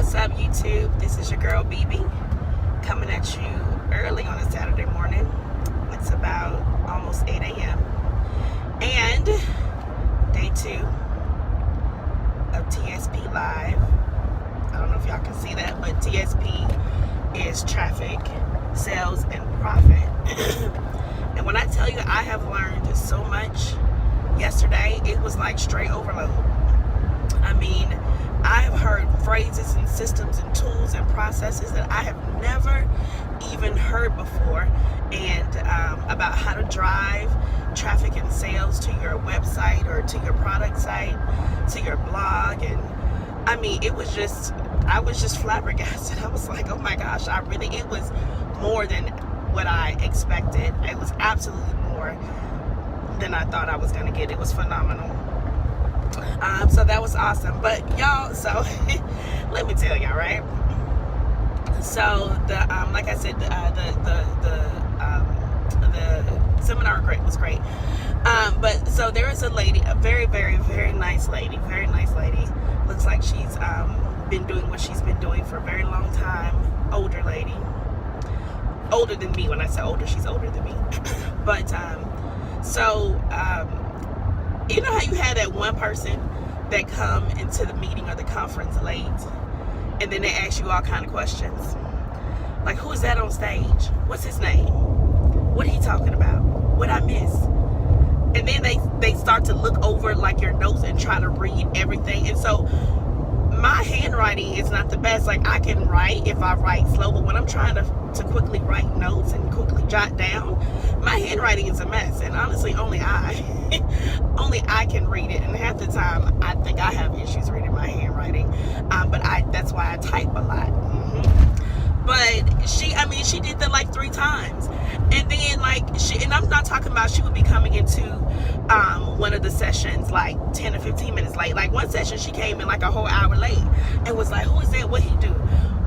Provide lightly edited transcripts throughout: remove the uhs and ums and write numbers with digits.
What's up, YouTube? This is your girl BB coming at you early on a Saturday morning. It's about almost 8 a.m. and day 2 of TSP Live. I don't know if y'all can see that, but TSP is traffic, sales, and profit. And when I tell you I have learned so much yesterday, it was like straight overload. I mean, I have heard phrases and systems and tools and processes that I have never even heard before, and about how to drive traffic and sales to your website or to your product site, to your blog. And I mean, I was just flabbergasted. I was like, oh my gosh, it was more than what I expected. It was absolutely more than I thought I was going to get. It was phenomenal. So that was awesome. But y'all, so let me tell y'all, right? So the like I said, the seminar was great. But so there is a lady, a very, very, very nice lady. Looks like she's been doing what she's been doing for a very long time. Older lady, older than me. When I say older, she's older than me. But you know how you had that one person that come into the meeting or the conference late, and then they ask you all kind of questions, like, who is that on stage? What's his name? What are he talking about? What I miss? And then they start to look over like your notes and try to read everything. And so my handwriting is not the best. Like, I can write if I write slow, but when I'm trying to quickly write notes and quickly jot down, my handwriting is a mess. And honestly, only I can read it. And half the time, I think I have issues reading my handwriting. But that's why I type a lot. But she did that like 3 times. And then and I'm not talking about she would be coming into one of the sessions like 10 or 15 minutes late. Like one session she came in like a whole hour late and was like, who is that? What he do?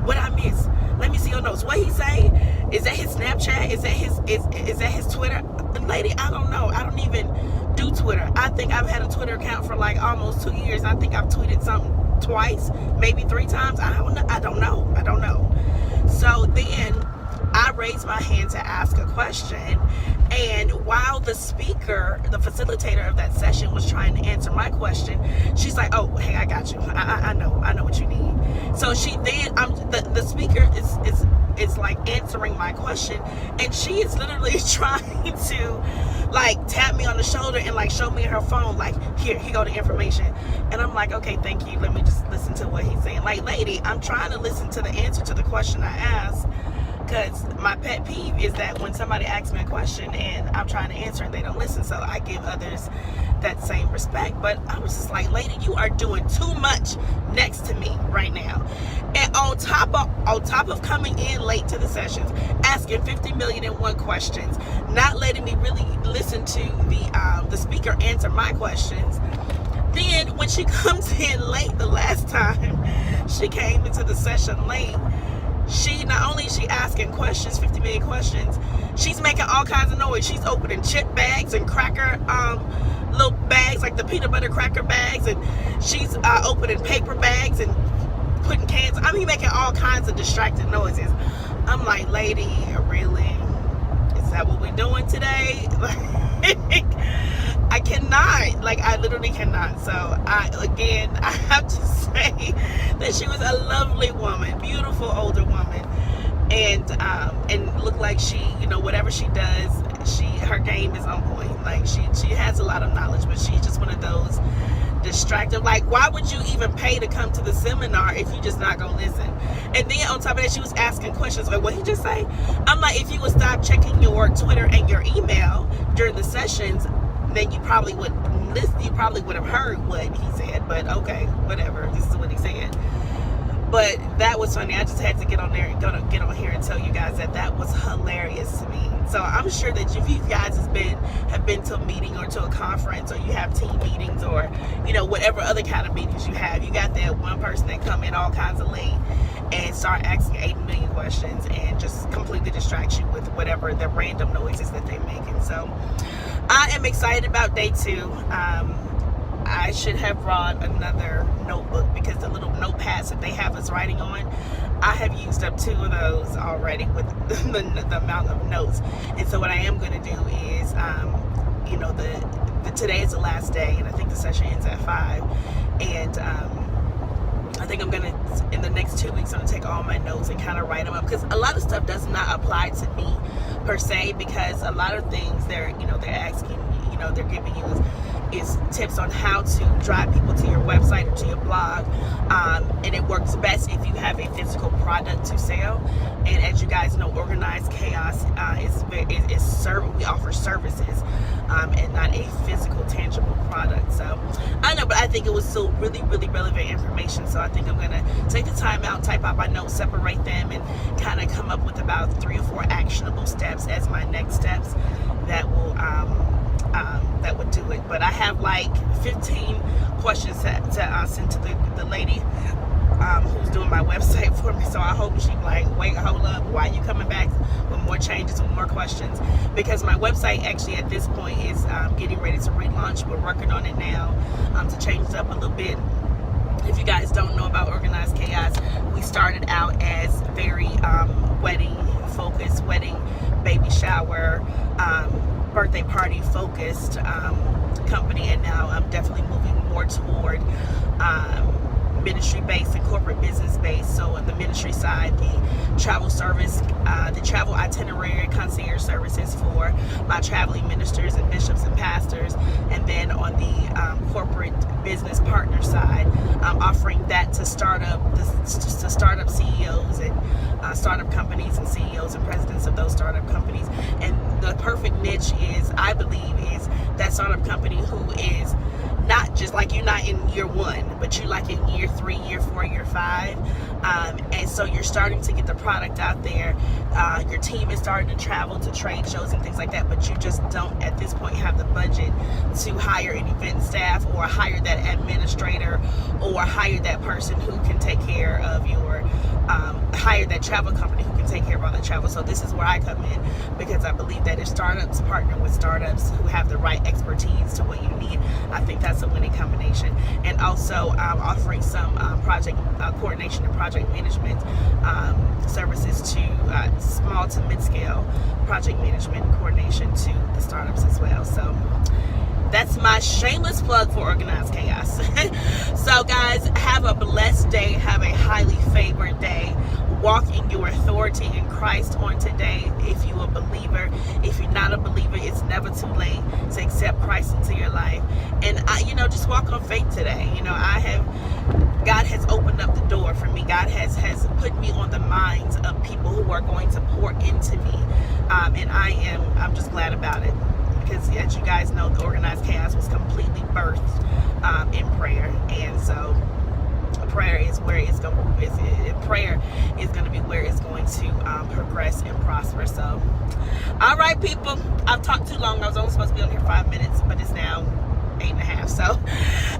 What I miss? Let me see your notes. What he say? Is that his Snapchat? Is that his Twitter? Lady, I don't know. I don't even do Twitter. I think I've had a Twitter account for like almost 2 years. I think I've tweeted something twice, maybe 3 times. I don't know. So then I raised my hand to ask a question, and while the speaker, the facilitator of that session, was trying to answer my question, she's like, oh, hey, I got you. I know what you need. So she then the speaker is like answering my question, and she is literally trying to like tap me on the shoulder and like show me her phone, like, here go the information. And I'm like, okay, thank you, let me just listen to what he's saying. Like, lady, I'm trying to listen to the answer to the question I asked, because my pet peeve is that when somebody asks me a question and I'm trying to answer and they don't listen. So I give others that same respect. But I was just like, lady, you are doing too much next to me right now. And on top of coming in late to the sessions, asking 50 million and one questions, not letting me really listen to the speaker answer my questions. Then when she comes in late the last time she came into the session late, she not only is she asking questions, 50 million questions, she's making all kinds of noise. She's opening chip bags and cracker little bags, like the peanut butter cracker bags, and she's opening paper bags and putting cans. I mean, making all kinds of distracting noises. I'm like, lady, really? Is that what we're doing today? I cannot, I literally cannot. So I have to say that she was a lovely woman, beautiful older woman, and looked like she, whatever she does, her game is on point. Like she has a lot of knowledge, but she's just one of those distracted. Like, why would you even pay to come to the seminar if you just not gonna listen? And then on top of that, she was asking questions like, what he just say? I'm like, if you would stop checking your Twitter and your email during the sessions, then you probably would listen. You probably would have heard what he said. But okay, whatever. This is what he said. But that was funny. I just had to get on there and get on here and tell you guys that was hilarious to me. So I'm sure that if you guys have been to a meeting or to a conference, or you have team meetings, or whatever other kind of meetings you have, you got that one person that come in all kinds of late and start asking 8 million questions and just completely distract you with whatever the random noises that they're making. So I am excited about day 2. I should have brought another notebook, because the little notepads that they have us writing on, I have used up 2 of those already with the amount of notes. And so what I am going to do is, you know, today is the last day, and I think the session ends at 5. And I think I'm going to, in the next 2 weeks, I'm going to take all my notes and kind of write them up, because a lot of stuff does not apply to me per se, because a lot of things they're asking, you know, they're giving you is tips on how to drive people to your website or to your blog, and it works best if you have a physical product to sell. And as you guys know, Organized Chaos we offer services and not a physical tangible product. So I know, but I think it was still really, really relevant information. So I think I'm gonna take the time out, type out my notes, separate them, and kind of come up with about 3 or 4 actionable steps as my next steps that will that would do it. But I have like 15 questions to send to the lady who's doing my website for me. So I hope she's like, wait, hold up, why are you coming back with more changes, with more questions? Because my website actually at this point is getting ready to relaunch. We're working on it now to change it up a little bit. If you guys don't know about Organized Chaos, we started out as very wedding focused, wedding, baby shower, birthday party focused company, and now I'm definitely moving more toward ministry based and corporate business based. So on the ministry side, the travel service, the travel itinerary concierge services for my traveling ministers and bishops and pastors, and then on the corporate business partner side, offering that to startup CEOs and startup companies and CEOs and presidents of those startup companies. And the perfect niche is, I believe, is that startup company who is not just like, you're not in year 1, but you're like in year 3, year 4, year 5, and so you're starting to get the product out there. Your team is starting to travel to trade shows and things like that, but you just don't at this point have the budget to hire an event staff, or hire that administrator, or hire that person who can take care of your hire that travel company who can take care of all the travel. So this is where I come in, because I believe that if startups partner with startups who have the right expertise to what you need, I think that's a winning combination. And also offering some project coordination and project management services to small to mid-scale project management and coordination to the startups as well. So that's my shameless plug for Organized Chaos. So guys, have a blessed day. Have a highly favored day. Walk in your authority in Christ on today. If you're a believer, if you're not a believer, it's never too late to accept Christ into your life. And just walk on faith today. God has opened up the door for me. God has put me on the minds of people who are going to pour into me, and I'm just glad about it. Because as you guys know, the Organized Chaos was completely birthed in prayer, and so prayer is where it's going. Prayer is going to be where it's going to progress and prosper. So, all right, people, I've talked too long. I was only supposed to be on here 5 minutes, but it's now 8.5. So,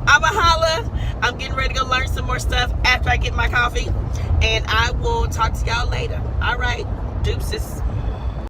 I'm a holla. I'm getting ready to go learn some more stuff after I get my coffee, and I will talk to y'all later. All right, deuces.